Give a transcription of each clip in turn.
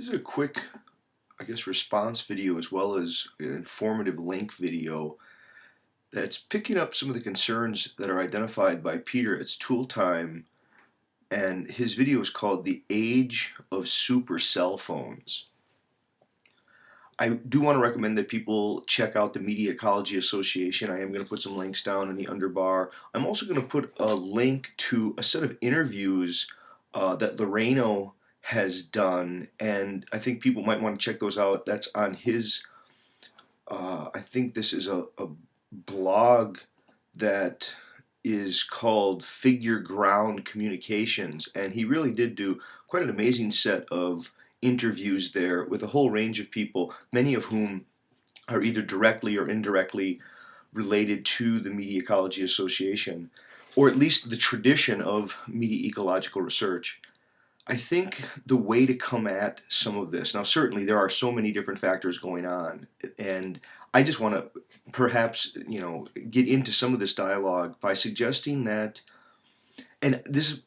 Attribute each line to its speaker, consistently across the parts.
Speaker 1: This is a quick, response video as well as an informative link video that's picking up some of the concerns that are identified by Peter. It's Tool Time, and his video is called The Age of Super Cell Phones. I do want to recommend that people check out the Media Ecology Association. I am going to put some links down in the underbar. I'm also going to put a link to a set of interviews that Loreno has done, and I think people might want to check those out. That's on his, I think this is a blog that is called Figure Ground Communications, and he really did do quite an amazing set of interviews there with a whole range of people, many of whom are either directly or indirectly related to the Media Ecology Association, or at least the tradition of media ecological research. I think the way to come at some of this, now certainly there are so many different factors going on, and I just want to perhaps, get into some of this dialogue by suggesting that, and this is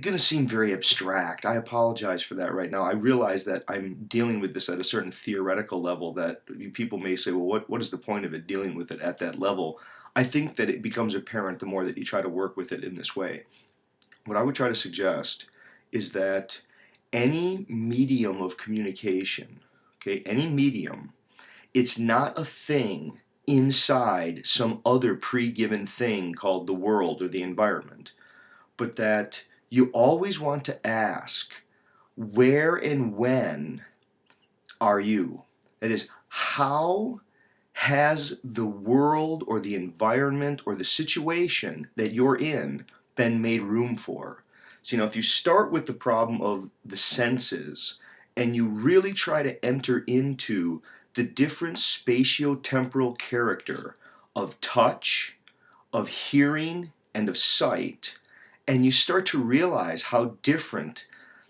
Speaker 1: going to seem very abstract. I apologize for that right now. I realize that I'm dealing with this at a certain theoretical level that people may say, well, what is the point of it, dealing with it at that level? I think that it becomes apparent the more that you try to work with it in this way. What I would try to suggest is that any medium of communication, okay, any medium, it's not a thing inside some other pre-given thing called the world or the environment, but that you always want to ask, where and when are you? That is, how has the world or the environment or the situation that you're in been made room for? So, if you start with the problem of the senses and you really try to enter into the different spatio-temporal character of touch, of hearing, and of sight, and you start to realize how different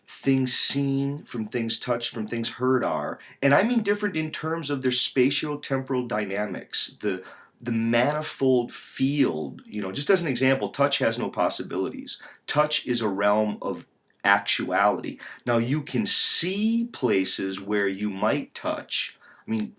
Speaker 1: things seen from things touched from things heard are, and I mean different in terms of their spatio-temporal dynamics, the manifold field. Just as an example, touch has no possibilities. Touch is a realm of actuality. Now you can see places where you might touch. I mean,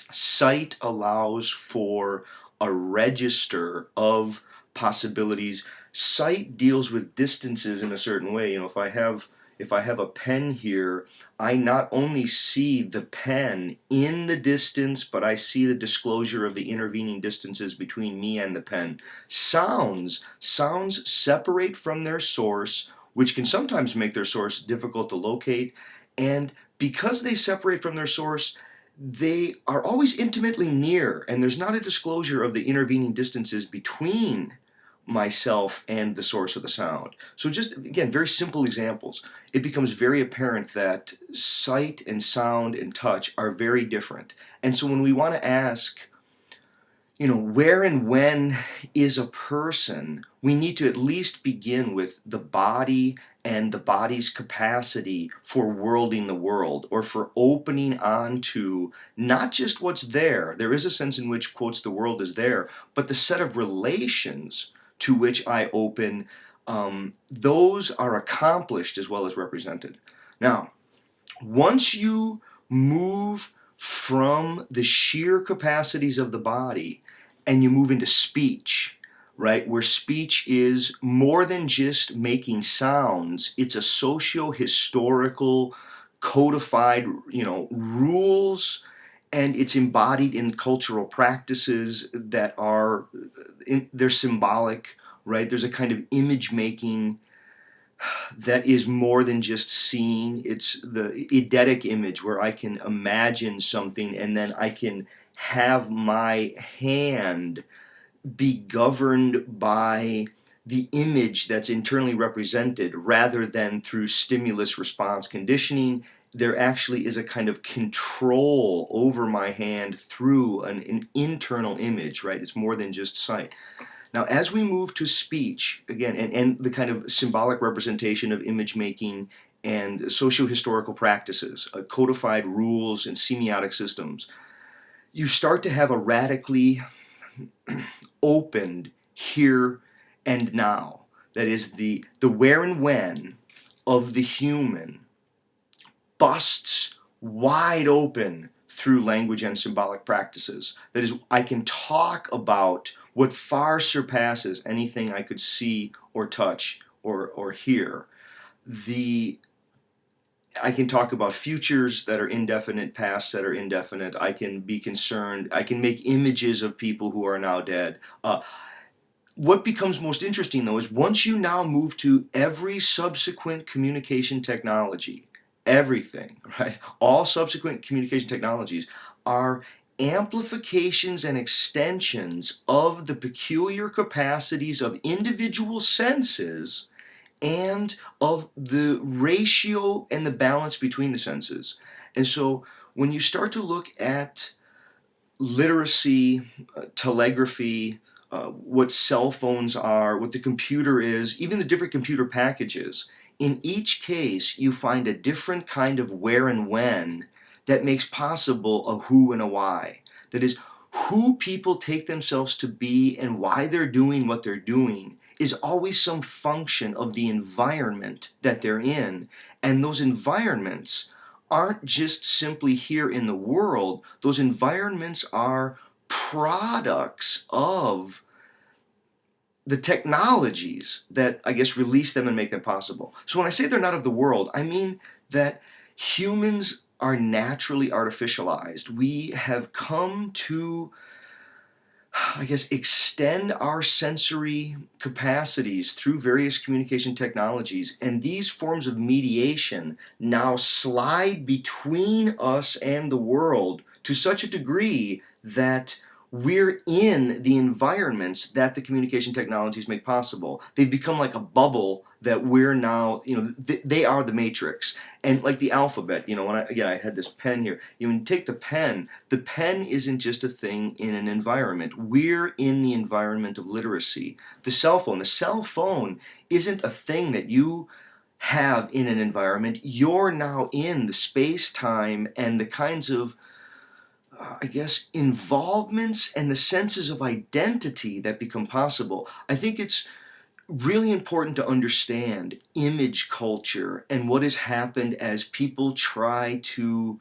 Speaker 1: sight allows for a register of possibilities. Sight deals with distances in a certain way. If I have a pen here, I not only see the pen in the distance, but I see the disclosure of the intervening distances between me and the pen. Sounds separate from their source, which can sometimes make their source difficult to locate, and because they separate from their source, they are always intimately near, and there's not a disclosure of the intervening distances between myself and the source of the sound. So just, again, very simple examples. It becomes very apparent that sight and sound and touch are very different. And so when we want to ask, where and when is a person, we need to at least begin with the body and the body's capacity for worlding the world, or for opening onto not just what's there. There is a sense in which, quotes, the world is there, but the set of relations to which I open, those are accomplished as well as represented. Now, once you move from the sheer capacities of the body and you move into speech, right, where speech is more than just making sounds, it's a socio-historical, codified, rules, and it's embodied in cultural practices that are, they're symbolic, right? There's a kind of image making that is more than just seeing. It's the eidetic image, where I can imagine something and then I can have my hand be governed by the image that's internally represented rather than through stimulus response conditioning. There actually is a kind of control over my hand through an internal image, right? It's more than just sight. Now, as we move to speech, again, and the kind of symbolic representation of image making and socio-historical practices, codified rules and semiotic systems, you start to have a radically opened here and now. That is, the where and when of the human busts wide open through language and symbolic practices. That is, I can talk about what far surpasses anything I could see or touch or hear. I can talk about futures that are indefinite, pasts that are indefinite. I can be concerned. I can make images of people who are now dead. What becomes most interesting, though, is once you now move to every subsequent communication technology, everything, right? All subsequent communication technologies are amplifications and extensions of the peculiar capacities of individual senses and of the ratio and the balance between the senses. And so when you start to look at literacy, telegraphy, what cell phones are, what the computer is, even the different computer packages, in each case you find a different kind of where and when that makes possible a who and a why. That is, who people take themselves to be and why they're doing what they're doing is always some function of the environment that they're in. And those environments aren't just simply here in the world. Those environments are products of the technologies that, I guess, release them and make them possible. So when I say they're not of the world, I mean that humans are naturally artificialized. We have come to, I guess, extend our sensory capacities through various communication technologies, and these forms of mediation now slide between us and the world to such a degree that we're in the environments that the communication technologies make possible. They've become like a bubble that we're now, they are the matrix. And like the alphabet, when I had this pen here, when you take the pen isn't just a thing in an environment. We're in the environment of literacy. The cell phone isn't a thing that you have in an environment. You're now in the space-time and the kinds of I guess, involvements and the senses of identity that become possible. I think it's really important to understand image culture and what has happened as people try to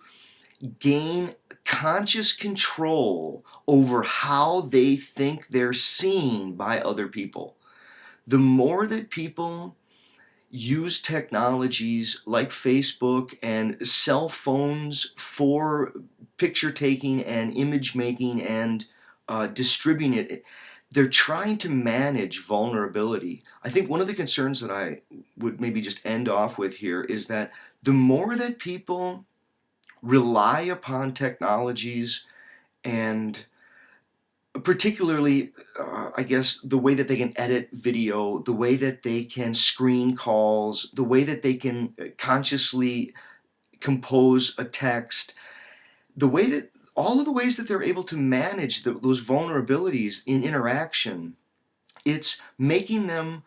Speaker 1: gain conscious control over how they think they're seen by other people. The more that people use technologies like Facebook and cell phones for picture taking and image making and distributing it, they're trying to manage vulnerability. I think one of the concerns that I would maybe just end off with here is that the more that people rely upon technologies and particularly, I guess, the way that they can edit video, the way that they can screen calls, the way that they can consciously compose a text, the way that all of the ways that they're able to manage those vulnerabilities in interaction, it's making them,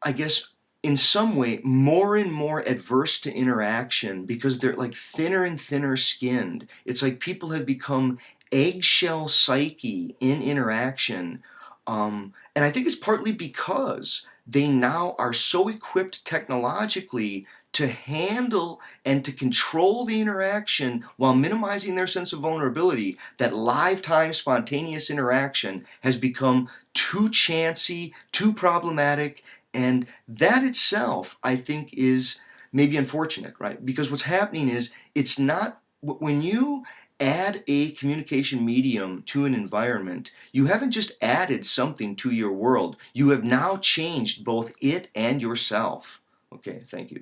Speaker 1: I guess, in some way more and more adverse to interaction because they're like thinner and thinner skinned. It's like people have become eggshell psyche in interaction. And I think it's partly because they now are so equipped technologically to handle and to control the interaction while minimizing their sense of vulnerability that live time spontaneous interaction has become too chancy, too problematic, and that itself I think is maybe unfortunate, right? Because what's happening is it's not when you add a communication medium to an environment, you haven't just added something to your world. You have now changed both it and yourself. Okay, thank you.